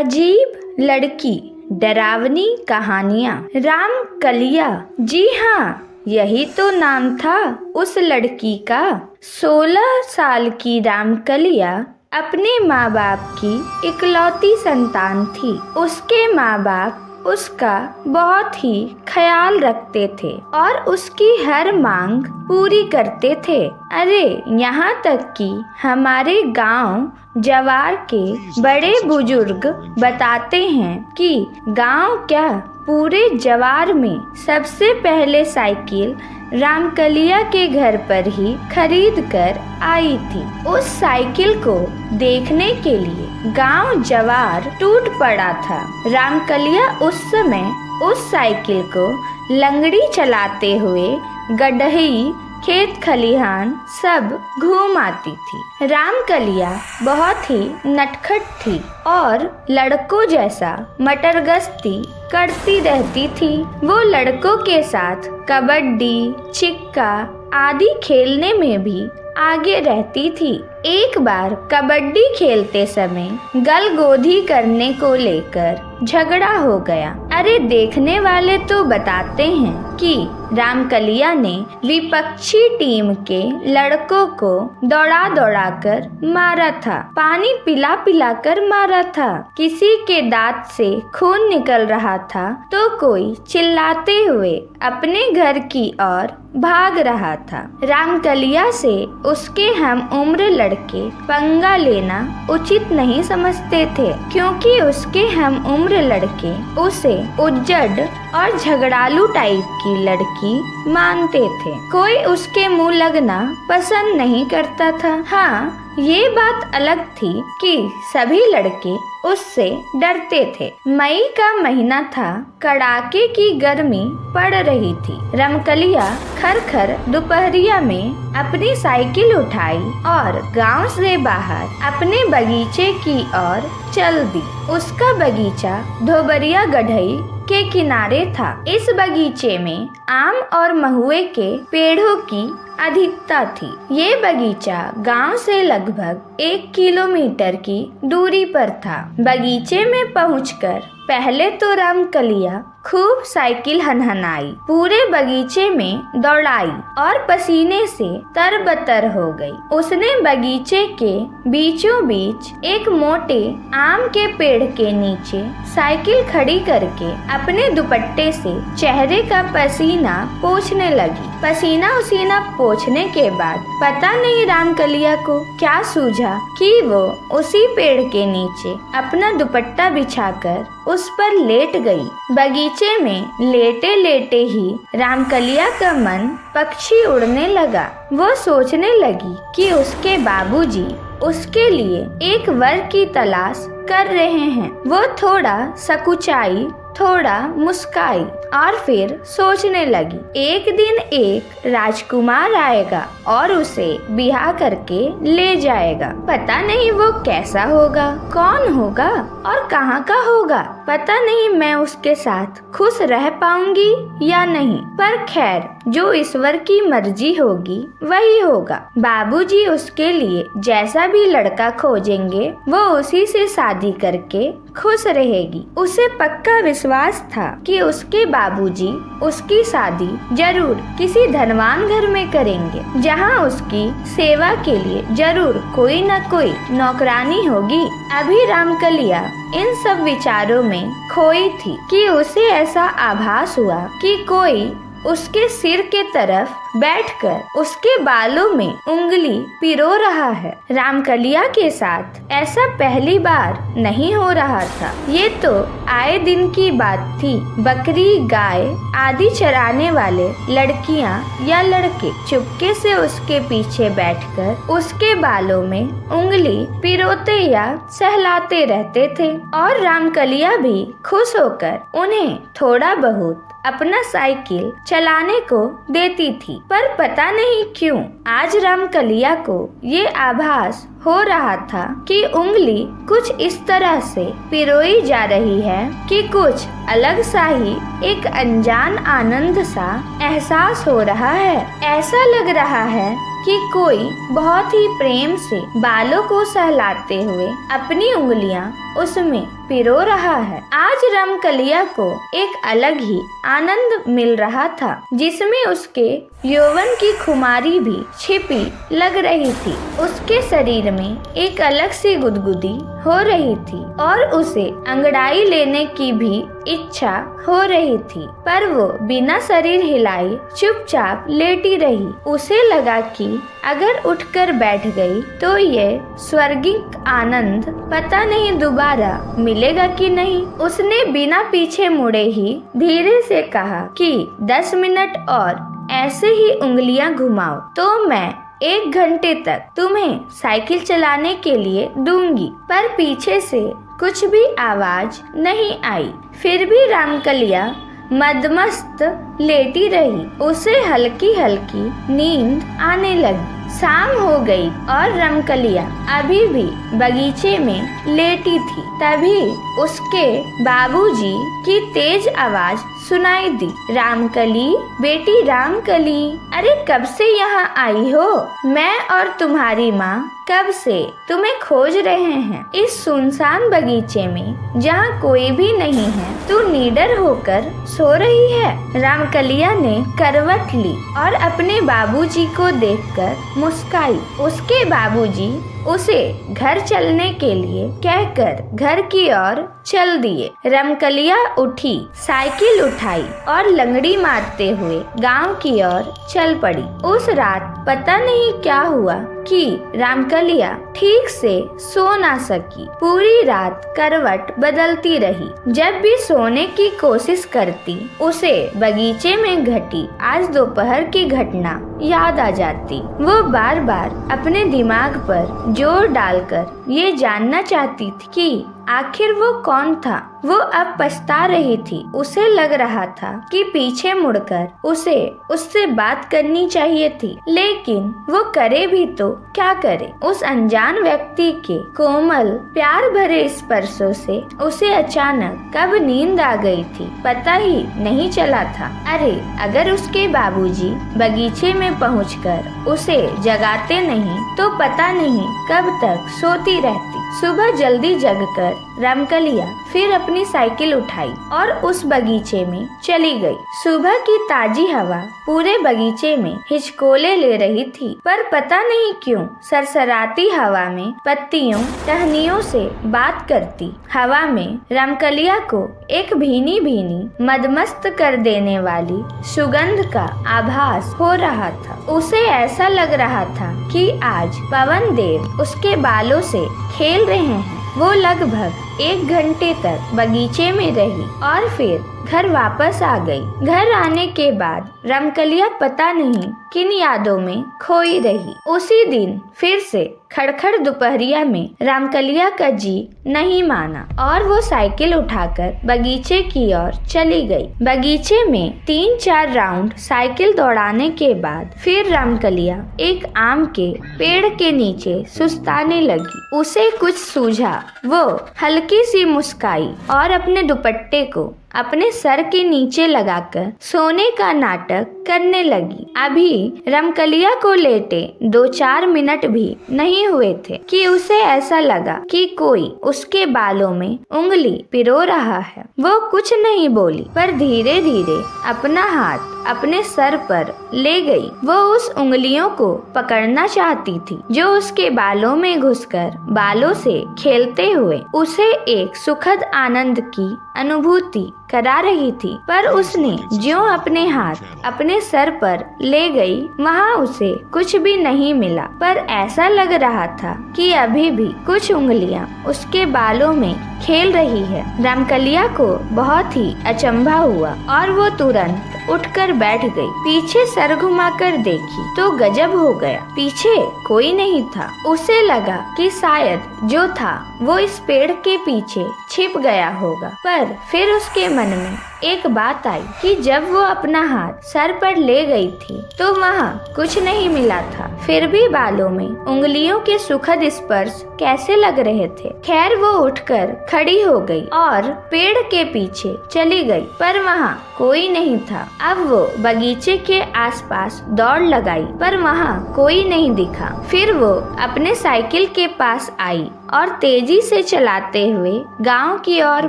अजीब लड़की, डरावनी कहानियाँ। रामकलिया, जी हाँ, यही तो नाम था उस लड़की का। 16 साल की रामकलिया अपने माँ बाप की इकलौती संतान थी। उसके माँ बाप उसका बहुत ही ख्याल रखते थे और उसकी हर मांग पूरी करते थे। अरे यहाँ तक कि हमारे गांव जवार के बड़े बुजुर्ग बताते हैं कि गांव क्या, पूरे जवार में सबसे पहले साइकिल रामकलिया के घर पर ही खरीद कर आई थी। उस साइकिल को देखने के लिए गांव जवार टूट पड़ा था। रामकलिया उस समय उस साइकिल को लंगड़ी चलाते हुए गड्ढई, खेत खलिहान सब घूम आती थी। रामकलिया बहुत ही नटखट थी और लड़कों जैसा मटरगश्ती करती रहती थी। वो लड़कों के साथ कबड्डी, छिक्का आदि खेलने में भी आगे रहती थी। एक बार कबड्डी खेलते समय गलगोधी करने को लेकर झगड़ा हो गया। अरे देखने वाले तो बताते हैं कि रामकलिया ने विपक्षी टीम के लड़कों को दौड़ा दौड़ा कर मारा था, पानी पिला पिला कर मारा था। किसी के दांत से खून निकल रहा था तो कोई चिल्लाते हुए अपने घर की ओर भाग रहा था। रामकलिया से उसके हम उम्र लड़के पंगा लेना उचित नहीं समझते थे, क्योंकि उसके हम उम्र लड़के उसे उज्जड़ और झगड़ालू टाइप की लड़की मानते थे। कोई उसके मुंह लगना पसंद नहीं करता था। हाँ, ये बात अलग थी कि सभी लड़के उससे डरते थे। मई का महीना था, कड़ाके की गर्मी पड़ रही थी। रामकलिया खर दोपहरिया में अपनी साइकिल उठाई और गांव से बाहर अपने बगीचे की ओर चल दी। उसका बगीचा धोबरिया गढ़ई के किनारे था। इस बगीचे में आम और महुए के पेड़ों की अधिकता थी। ये बगीचा गांव से लगभग 1 किलोमीटर की दूरी पर था। बगीचे में पहुंचकर पहले तो रामकलिया खूब साइकिल हनहनाई, पूरे बगीचे में दौड़ाई और पसीने से तरबतर हो गई। उसने बगीचे के बीचों बीच एक मोटे आम के पेड़ के नीचे साइकिल खड़ी करके अपने दुपट्टे से चेहरे का पसीना पोंछने लगी। पसीना उसीना पोंछने के बाद पता नहीं रामकलिया को क्या सूझा कि वो उसी पेड़ के नीचे अपना दुपट्टा बिछाकर उस पर लेट गई। बगीचे में लेटे लेटे ही रामकलिया का मन पक्षी उड़ने लगा। वो सोचने लगी कि उसके बाबूजी उसके लिए एक वर की तलाश कर रहे हैं। वो थोड़ा सकुचाई, थोड़ा मुस्काई और फिर सोचने लगी, एक दिन एक राजकुमार आएगा और उसे ब्याह करके ले जाएगा। पता नहीं वो कैसा होगा, कौन होगा और कहाँ का होगा। पता नहीं मैं उसके साथ खुश रह पाऊंगी या नहीं, पर खैर जो ईश्वर की मर्जी होगी वही होगा। बाबूजी उसके लिए जैसा भी लड़का खोजेंगे वो उसी से शादी करके खुश रहेगी। उसे पक्का विश्वास था कि उसके बाबूजी उसकी शादी जरूर किसी धनवान घर में करेंगे, जहां उसकी सेवा के लिए जरूर कोई न कोई नौकरानी होगी। अभी रामकलिया इन सब विचारों में खोई थी कि उसे ऐसा आभास हुआ कि कोई उसके सिर के तरफ बैठकर उसके बालों में उंगली पिरो रहा है। रामकलिया के साथ ऐसा पहली बार नहीं हो रहा था। ये तो आए दिन की बात थी। बकरी, गाय आदि चराने वाले लड़कियां या लड़के चुपके से उसके पीछे बैठकर उसके बालों में उंगली पिरोते या सहलाते रहते थे और रामकलिया भी खुश होकर उन्हें थोड़ा बहुत अपना साइकिल चलाने को देती थी। पर पता नहीं क्यों आज रामकलिया को ये आभास हो रहा था कि उंगली कुछ इस तरह से पिरोई जा रही है कि कुछ अलग सा ही एक अनजान आनंद सा एहसास हो रहा है। ऐसा लग रहा है कि कोई बहुत ही प्रेम से बालों को सहलाते हुए अपनी उंगलियां उसमें पिरो रहा है। आज रमकलिया को एक अलग ही आनंद मिल रहा था, जिसमें उसके यौवन की खुमारी भी छिपी लग रही थी। उसके शरीर में एक अलग सी गुदगुदी हो रही थी और उसे अंगड़ाई लेने की भी इच्छा हो रही थी, पर वो बिना शरीर हिलाए चुपचाप लेटी रही। उसे लगा कि अगर उठकर बैठ गई तो ये स्वर्गिक आनंद पता नहीं दोबारा मिलेगा कि नहीं। उसने बिना पीछे मुड़े ही धीरे से कहा कि 10 मिनट और ऐसे ही उंगलियां घुमाओ तो मैं 1 घंटे तक तुम्हें साइकिल चलाने के लिए दूंगी। पर पीछे से कुछ भी आवाज नहीं आई। फिर भी रमकलिया मदमस्त लेटी रही। उसे हल्की हल्की नींद आने लगी। शाम हो गई और रमकलिया अभी भी बगीचे में लेटी थी। तभी उसके बाबूजी की तेज आवाज सुनाई दी। रामकली, बेटी रामकली, अरे कब से यहाँ आई हो? मैं और तुम्हारी माँ कब से तुम्हें खोज रहे हैं। इस सुनसान बगीचे में जहाँ कोई भी नहीं है, तू निडर होकर सो रही है। रामकलिया ने करवट ली और अपने बाबूजी को देखकर मुस्काई। उसके बाबूजी उसे घर चलने के लिए कहकर घर की ओर चल दिए। रमकलिया उठी, साइकिल उठाई और लंगड़ी मारते हुए गांव की ओर चल पड़ी। उस रात पता नहीं क्या हुआ कि रामकलिया ठीक से सो ना सकी। पूरी रात करवट बदलती रही। जब भी सोने की कोशिश करती, उसे बगीचे में घटी आज दोपहर की घटना याद आ जाती। वो बार बार अपने दिमाग पर जोर डालकर ये जानना चाहती थी कि आखिर वो कौन था। वो अब पछता रही थी। उसे लग रहा था कि पीछे मुड़कर उसे उससे बात करनी चाहिए थी, लेकिन वो करे भी तो क्या करे। उस अनजान व्यक्ति के कोमल प्यार भरे स्पर्शों से उसे अचानक कब नींद आ गई थी पता ही नहीं चला था। अरे अगर उसके बाबूजी बगीचे में पहुंचकर उसे जगाते नहीं तो पता नहीं कब तक सोती रहती। सुबह जल्दी जगकर रमकलिया फिर अपनी साइकिल उठाई और उस बगीचे में चली गई। सुबह की ताजी हवा पूरे बगीचे में हिचकोले ले रही थी, पर पता नहीं क्यों सरसराती हवा में पत्तियों टहनियों से बात करती हवा में रमकलिया को एक भीनी भीनी मदमस्त कर देने वाली सुगंध का आभास हो रहा था। उसे ऐसा लग रहा था कि आज पवन देव उसके बालों से खेल रहे हैं। वो लगभग 1 घंटे तक बगीचे में रही और फिर घर वापस आ गई। घर आने के बाद रमकलिया पता नहीं किन यादों में खोई रही। उसी दिन फिर से खड़खड़ दोपहरिया में रमकलिया का जी नहीं माना और वो साइकिल उठाकर बगीचे की ओर चली गई। बगीचे में 3-4 राउंड साइकिल दौड़ाने के बाद फिर रमकलिया एक आम के पेड़ के नीचे सुस्ताने लगी। उसे कुछ सूझा। वो हल्की सी मुस्काई और अपने दुपट्टे को अपने सर के नीचे लगाकर सोने का नाटक करने लगी। अभी रमकलिया को लेटे 2-4 मिनट भी नहीं हुए थे कि उसे ऐसा लगा कि कोई उसके बालों में उंगली पिरो रहा है। वो कुछ नहीं बोली, पर धीरे धीरे अपना हाथ अपने सर पर ले गई। वो उस उंगलियों को पकड़ना चाहती थी जो उसके बालों में घुसकर बालों से खेलते हुए उसे एक सुखद आनंद की अनुभूति करा रही थी। पर उसने ज्यों अपने हाथ अपने सर पर ले गई, वहाँ उसे कुछ भी नहीं मिला। पर ऐसा लग रहा था कि अभी भी कुछ उंगलियाँ उसके बालों में खेल रही है। रमकलिया को बहुत ही अचंभा हुआ और वो तुरंत उठकर बैठ गई। पीछे सर घुमाकर देखी तो गजब हो गया, पीछे कोई नहीं था। उसे लगा कि शायद जो था वो इस पेड़ के पीछे छिप गया होगा। पर फिर उसके मन में एक बात आई कि जब वो अपना हाथ सर पर ले गई थी तो वहाँ कुछ नहीं मिला था। फिर भी बालों में उंगलियों के सुखद स्पर्श कैसे लग रहे थे। खैर वो उठकर खड़ी हो गई और पेड़ के पीछे चली गई, पर वहाँ कोई नहीं था। अब वो बगीचे के आसपास दौड़ लगाई, पर वहाँ कोई नहीं दिखा। फिर वो अपने साइकिल के पास आई और तेजी से चलाते हुए गांव की ओर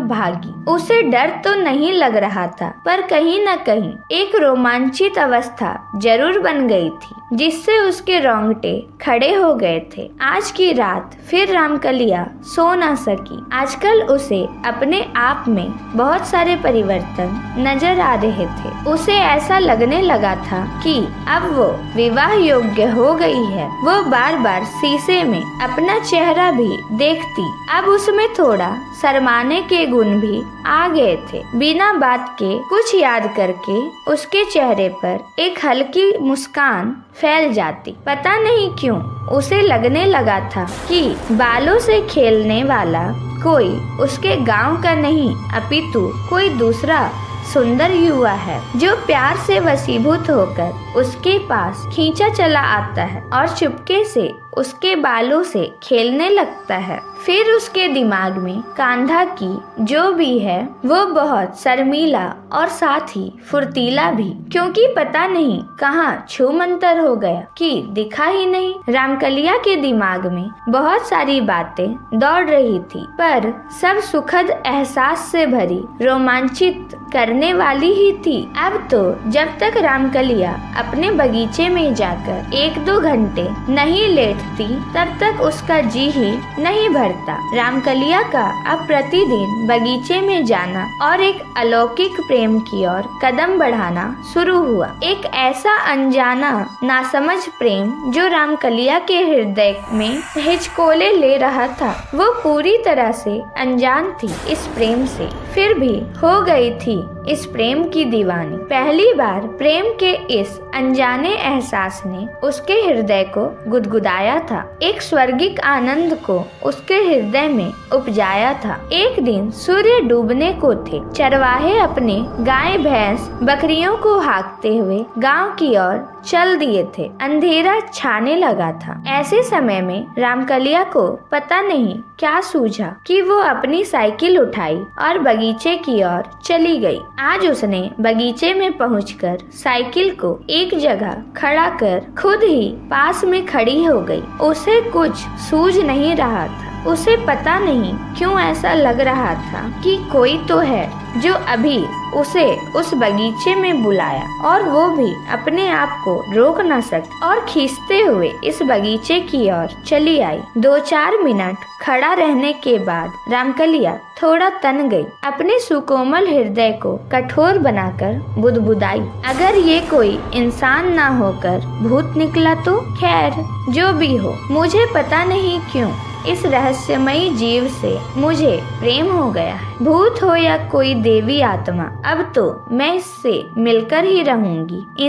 भागी। उसे डर तो नहीं लग रहा था, पर कहीं न कहीं एक रोमांचित अवस्था जरूर बन गई थी, जिससे उसके रोंगटे खड़े हो गए थे। आज की रात फिर रामकलिया सो न सकी। आजकल उसे अपने आप में बहुत सारे परिवर्तन नजर आ रहे थे। उसे ऐसा लगने लगा था कि अब वो विवाह योग्य हो गई है। वो बार बार शीशे में अपना चेहरा भी देखती। अब उसमें थोड़ा शर्माने के गुण भी आ गए थे। बिना बात के कुछ याद करके उसके चेहरे पर एक हल्की मुस्कान फैल जाती। पता नहीं क्यों उसे लगने लगा था कि बालों से खेलने वाला कोई उसके गांव का नहीं, अपितु कोई दूसरा सुंदर युवा है, जो प्यार से वशीभूत होकर उसके पास खींचा चला आता है और चुपके से उसके बालों से खेलने लगता है। फिर उसके दिमाग में कांधा की जो भी है वो बहुत शर्मीला और साथ ही फुर्तीला भी, क्योंकि पता नहीं कहाँ छूमंतर हो गया कि दिखा ही नहीं। रामकलिया के दिमाग में बहुत सारी बातें दौड़ रही थी, पर सब सुखद एहसास से भरी, रोमांचित करने वाली ही थी। अब तो जब तक रामकलिया अपने बगीचे में जाकर 1-2 घंटे नहीं लेटती, तब तक उसका जी ही नहीं भरता। रामकलिया का अब प्रतिदिन बगीचे में जाना और एक अलौकिक प्रेम की ओर कदम बढ़ाना शुरू हुआ। एक ऐसा अनजाना नासमझ प्रेम जो रामकलिया के हृदय में हिचकोले ले रहा था। वो पूरी तरह से अनजान थी इस प्रेम से, फिर भी हो गई थी इस प्रेम की दीवानी। पहली बार प्रेम के इस अनजाने एहसास ने उसके हृदय को गुदगुदाया था, एक स्वर्गिक आनंद को उसके हृदय में उपजाया था। एक दिन सूर्य डूबने को थे। चरवाहे अपने गाय भैंस बकरियों को हाँकते हुए गांव की ओर चल दिए थे। अंधेरा छाने लगा था। ऐसे समय में रामकलिया को पता नहीं क्या सूझा कि वो अपनी साइकिल उठाई और बगीचे की ओर चली गई। आज उसने बगीचे में पहुंचकर साइकिल को एक जगह खड़ा कर खुद ही पास में खड़ी हो गई। उसे कुछ सूझ नहीं रहा था। उसे पता नहीं क्यों ऐसा लग रहा था कि कोई तो है जो अभी उसे उस बगीचे में बुलाया, और वो भी अपने आप को रोक न सकी और खींचते हुए इस बगीचे की ओर चली आई। 2-4 मिनट खड़ा रहने के बाद रामकलिया थोड़ा तन गई। अपने सुकोमल हृदय को कठोर बनाकर बुदबुदाई, अगर ये कोई इंसान ना होकर भूत निकला तो? खैर जो भी हो, मुझे पता नहीं क्यों इस रहस्यमयी जीव से मुझे प्रेम हो गया है। भूत हो या कोई देवी आत्मा, अब तो मैं इससे मिलकर ही रहूंगी।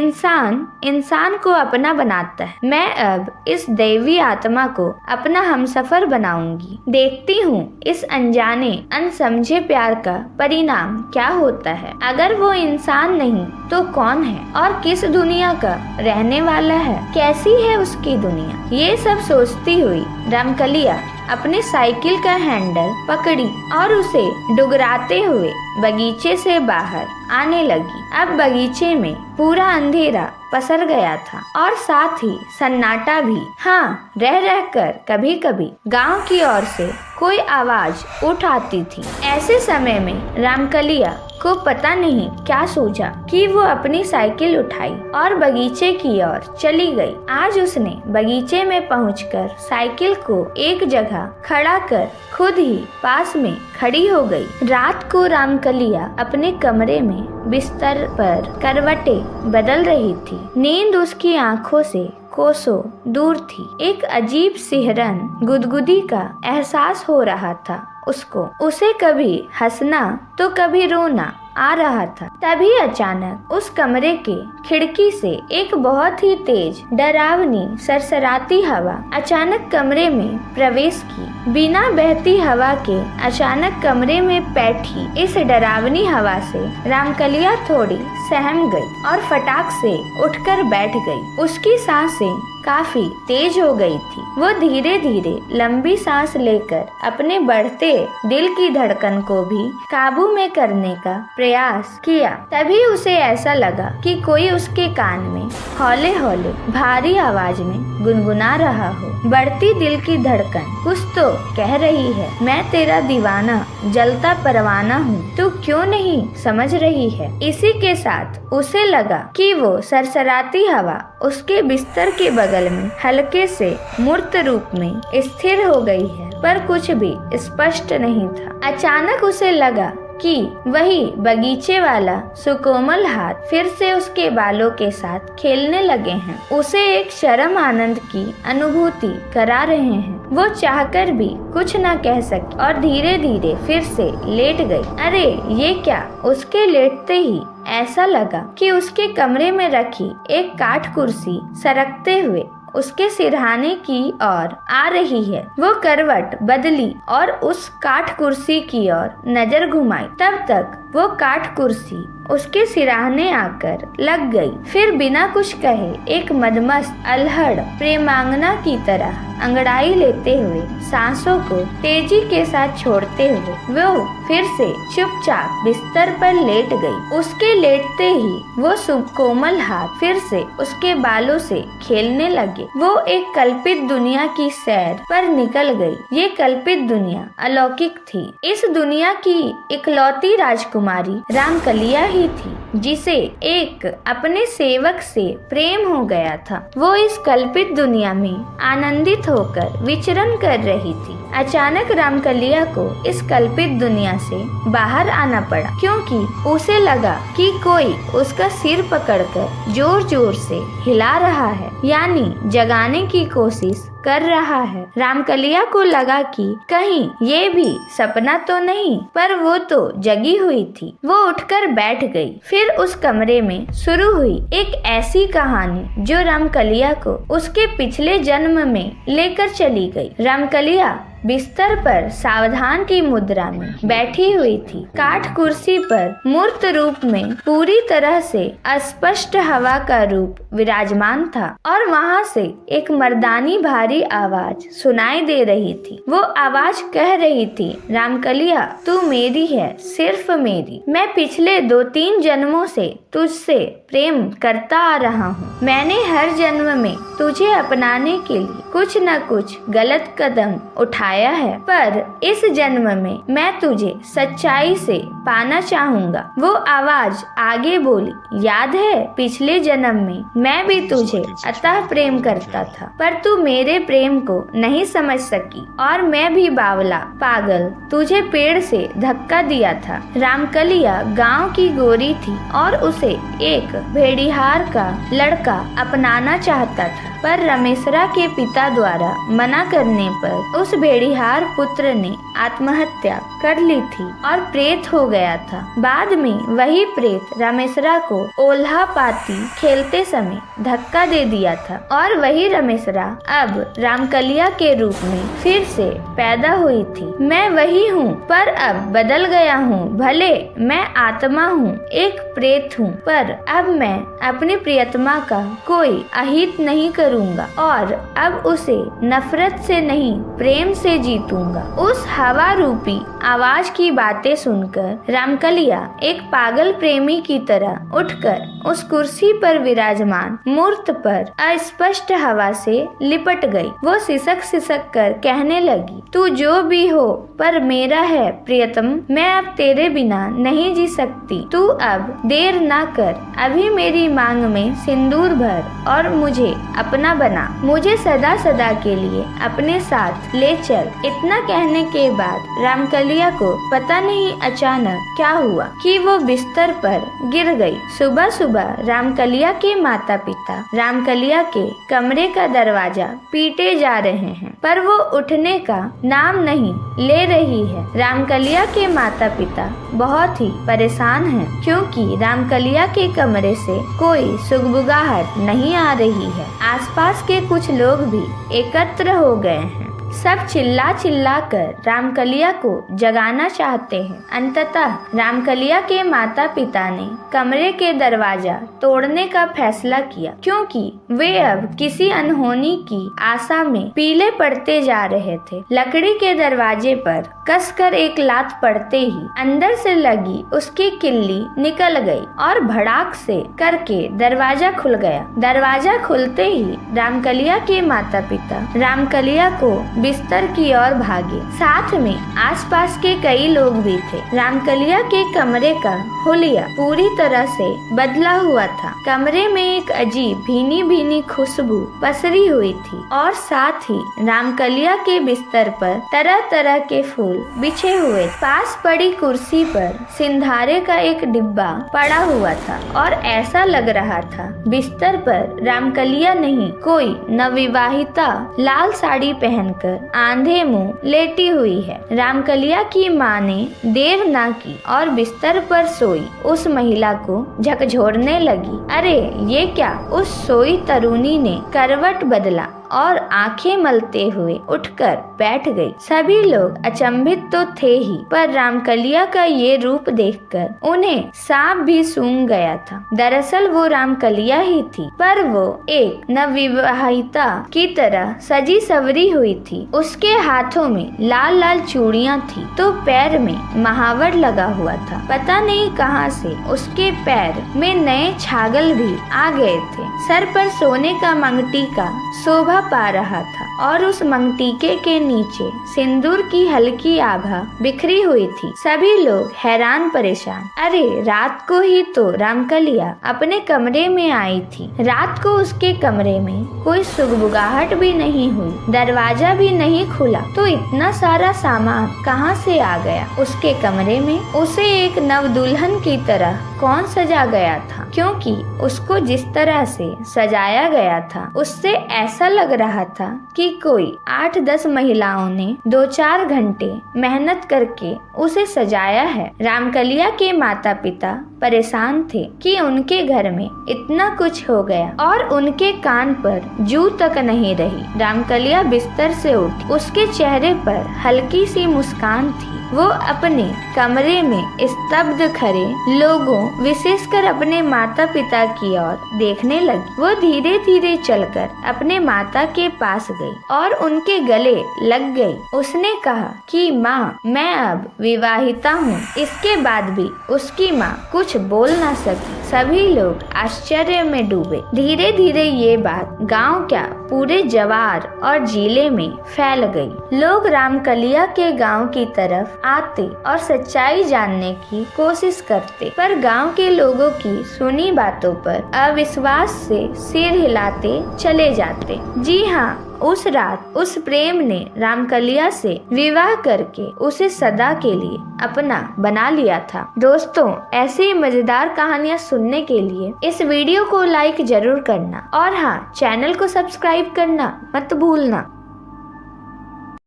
इंसान को अपना बनाता है। मैं अब इस देवी आत्मा को अपना हमसफर बनाऊंगी। देखती हूँ इस अनजाने अनसमझे प्यार का परिणाम क्या होता है। अगर वो इंसान नहीं तो कौन है और किस दुनिया का रहने वाला है? कैसी है उसकी दुनिया? ये सब सोचती हुई रामकलिया अपने साइकिल का हैंडल पकड़ी और उसे डुगराते हुए बगीचे से बाहर आने लगी। अब बगीचे में पूरा अंधेरा पसर गया था और साथ ही सन्नाटा भी। हाँ, रह कर कभी कभी गांव की ओर से कोई आवाज उठ आती थी। ऐसे समय में रामकलिया को पता नहीं क्या सूझा कि वो अपनी साइकिल उठाई और बगीचे की ओर चली गई। आज उसने बगीचे में पहुंचकर साइकिल को एक जगह खड़ा कर खुद ही पास में खड़ी हो गई। रात को रामकलिया अपने कमरे में बिस्तर पर करवटें बदल रही थी। नींद उसकी आंखों से कोसों दूर थी। एक अजीब सिहरन गुदगुदी का एहसास हो रहा था उसको। उसे कभी हंसना तो कभी रोना आ रहा था। तभी अचानक उस कमरे के खिड़की से एक बहुत ही तेज डरावनी सरसराती हवा अचानक कमरे में प्रवेश की। बिना बहती हवा के अचानक कमरे में बैठी इस डरावनी हवा से रामकलिया थोड़ी सहम गई और फटाक से उठकर बैठ गई। उसकी सांसें काफी तेज हो गई थी। वो धीरे धीरे लंबी सांस लेकर अपने बढ़ते दिल की धड़कन को भी काबू में करने का प्रयास किया। तभी उसे ऐसा लगा कि कोई उसके कान में हौले हौले भारी आवाज में गुनगुना रहा हो। बढ़ती दिल की धड़कन कुछ तो कह रही है, मैं तेरा दीवाना जलता परवाना हूँ, तू क्यों नहीं समझ रही है। इसी के साथ उसे लगा कि वो सरसराती हवा उसके बिस्तर के बगल में हल्के से मूर्त रूप में स्थिर हो गई है, पर कुछ भी स्पष्ट नहीं था। अचानक उसे लगा कि वही बगीचे वाला सुकोमल हाथ फिर से उसके बालों के साथ खेलने लगे हैं। उसे एक शर्म आनंद की अनुभूति करा रहे हैं। वो चाहकर भी कुछ न कह सकी और धीरे धीरे फिर से लेट गई। अरे ये क्या! उसके लेटते ही ऐसा लगा कि उसके कमरे में रखी एक काठ कुर्सी सरकते हुए उसके सिरहाने की ओर आ रही है। वो करवट बदली और उस काठ कुर्सी की ओर नजर घुमाई। तब तक वो काठ कुर्सी उसके सिरहाने आकर लग गई। फिर बिना कुछ कहे एक मदमस्त अल्हड़ प्रेमांगना की तरह अंगड़ाई लेते हुए सांसों को तेजी के साथ छोड़ते हुए वो फिर से चुपचाप बिस्तर पर लेट गई। उसके लेटते ही वो कोमल हाथ फिर से उसके बालों से खेलने लगे। वो एक कल्पित दुनिया की सैर पर निकल गई। ये कल्पित दुनिया अलौकिक थी। इस दुनिया की इकलौती राजकुमारी रामकलिया ही थी, जिसे एक अपने सेवक से प्रेम हो गया था। वो इस कल्पित दुनिया में आनंदित होकर विचरण कर रही थी। अचानक रामकलिया को इस कल्पित दुनिया से बाहर आना पड़ा, क्योंकि उसे लगा कि कोई उसका सिर पकड़कर जोर जोर से हिला रहा है, यानी जगाने की कोशिश कर रहा है। रामकलिया को लगा कि कहीं ये भी सपना तो नहीं, पर वो तो जगी हुई थी। वो उठकर बैठ गई। फिर उस कमरे में शुरू हुई एक ऐसी कहानी जो रामकलिया को उसके पिछले जन्म में लेकर चली गई। रामकलिया बिस्तर पर सावधान की मुद्रा में बैठी हुई थी। काठ कुर्सी पर मूर्त रूप में पूरी तरह से अस्पष्ट हवा का रूप विराजमान था और वहाँ से एक मर्दानी भारी आवाज सुनाई दे रही थी। वो आवाज कह रही थी, रामकलिया तू मेरी है, सिर्फ मेरी। मैं पिछले 2-3 जन्मों से तुझसे प्रेम करता आ रहा हूँ। मैंने हर जन्म में तुझे अपनाने के लिए कुछ न कुछ गलत कदम उठाया है, पर इस जन्म में मैं तुझे सच्चाई से पाना चाहूँगा। वो आवाज आगे बोली, याद है पिछले जन्म में मैं भी तुझे अतः प्रेम करता था, पर तू मेरे प्रेम को नहीं समझ सकी और मैं भी बावला पागल तुझे पेड़ से धक्का दिया था। रामकलिया गांव की गोरी थी और उसे एक भेड़िहार का लड़का अपनाना चाहता था, पर रमेशरा के पिता द्वारा मना करने पर उस भेड़िहार पुत्र ने आत्महत्या कर ली थी और प्रेत हो गया था। बाद में वही प्रेत रमेशरा को ओल्हा पाती खेलते समय धक्का दे दिया था और वही रमेशरा अब रामकलिया के रूप में फिर से पैदा हुई थी। मैं वही हूँ, पर अब बदल गया हूँ। भले मैं आत्मा हूँ, एक प्रेत हूँ, पर अब मैं अपनी प्रियतमा का कोई अहित नहीं करूँगा और अब उसे नफरत से नहीं प्रेम से जीतूंगा। उस हवा रूपी आवाज की बातें सुनकर रामकलिया एक पागल प्रेमी की तरह उठकर उस कुर्सी पर विराजमान मूर्त पर अस्पष्ट हवा से लिपट गई। वो सिसक सिसक कर कहने लगी, तू जो भी हो पर मेरा है प्रियतम, मैं अब तेरे बिना नहीं जी सकती। तू अब देर ना कर, अभी मेरी मांग में सिंदूर भर और मुझे अपना बना, मुझे सदा सदा के लिए अपने साथ ले चल। इतना कहने के बाद रामकलिया को पता नहीं अचानक क्या हुआ कि वो बिस्तर पर गिर गई। सुबह सुबह रामकलिया के माता पिता रामकलिया के कमरे का दरवाजा पीटे जा रहे हैं, पर वो उठने का नाम नहीं ले रही है। रामकलिया के माता पिता बहुत ही परेशान हैं, क्योंकि रामकलिया के कमरे से कोई सुगबुगाहट नहीं आ रही है। आसपास के कुछ लोग भी एकत्र हो गए हैं। सब चिल्ला चिल्ला कर रामकलिया को जगाना चाहते हैं। अंततः रामकलिया के माता पिता ने कमरे के दरवाजा तोड़ने का फैसला किया, क्योंकि वे अब किसी अनहोनी की आशा में पीले पड़ते जा रहे थे। लकड़ी के दरवाजे पर कसकर एक लात पड़ते ही अंदर से लगी उसकी किल्ली निकल गई और भड़ाक से करके दरवाजा खुल गया। दरवाजा खुलते ही रामकलिया के माता पिता रामकलिया को बिस्तर की ओर भागे। साथ में आसपास के कई लोग भी थे। रामकलिया के कमरे का हुलिया पूरी तरह से बदला हुआ था। कमरे में एक अजीब भीनी भीनी खुशबू पसरी हुई थी और साथ ही रामकलिया के बिस्तर पर तरह तरह के फूल बिछे हुए। पास पड़ी कुर्सी पर सिंधारे का एक डिब्बा पड़ा हुआ था और ऐसा लग रहा था बिस्तर पर रामकलिया नहीं, कोई नवविवाहिता लाल साड़ी पहनकर आंधे मुंह लेटी हुई है। रामकलिया की माँ ने देर ना की और बिस्तर पर सोई उस महिला को झकझोरने लगी। अरे ये क्या! उस सोई तरुणी ने करवट बदला और आंखें मलते हुए उठकर बैठ गई। सभी लोग अचंभित तो थे ही, पर रामकलिया का ये रूप देखकर उन्हें सांप भी सूंघ गया था। दरअसल वो रामकलिया ही थी, पर वो एक नवविवाहिता की तरह सजी सवरी हुई थी। उसके हाथों में लाल लाल चूड़ियां थी तो पैर में महावर लगा हुआ था। पता नहीं कहां से उसके पैर में नए छागल भी आ गए थे। सर पर सोने का मंगटी का शोभा पा रहा था और उस मंगटीके के नीचे सिंदूर की हल्की आभा बिखरी हुई थी। सभी लोग हैरान परेशान। अरे रात को ही तो रामकलिया अपने कमरे में आई थी। रात को उसके कमरे में कोई सुगबुगाहट भी नहीं हुई, दरवाजा भी नहीं खुला, तो इतना सारा सामान कहां से आ गया उसके कमरे में? उसे एक नवदुल्हन की तरह कौन सजा गया था? क्योंकि उसको जिस तरह से सजाया गया था उससे ऐसा लग रहा था कि कोई 8-10 महिलाओं ने 2-4 घंटे मेहनत करके उसे सजाया है। रामकलिया के माता पिता परेशान थे कि उनके घर में इतना कुछ हो गया और उनके कान पर जू तक नहीं रही। रामकलिया बिस्तर से उठी। उसके चेहरे पर हल्की सी मुस्कान थी। वो अपने कमरे में स्तब्ध खड़े लोगों, विशेषकर अपने माता पिता की ओर देखने लगी। वो धीरे धीरे चलकर अपने माता के पास गई और उनके गले लग गई। उसने कहा कि माँ, मैं अब विवाहिता हूँ। इसके बाद भी उसकी माँ कुछ बोल ना सकी। सभी लोग आश्चर्य में डूबे। धीरे धीरे ये बात गांव क्या पूरे जवार और जिले में फैल गई। लोग रामकलिया के गांव की तरफ आते और सच्चाई जानने की कोशिश करते, पर गांव के लोगों की सुनी बातों पर अविश्वास से सिर हिलाते चले जाते। जी हाँ, उस रात उस प्रेम ने रामकलिया से विवाह करके उसे सदा के लिए अपना बना लिया था। दोस्तों, ऐसी मजेदार कहानियाँ सुनने के लिए इस वीडियो को लाइक जरूर करना और हाँ, चैनल को सब्सक्राइब करना मत भूलना।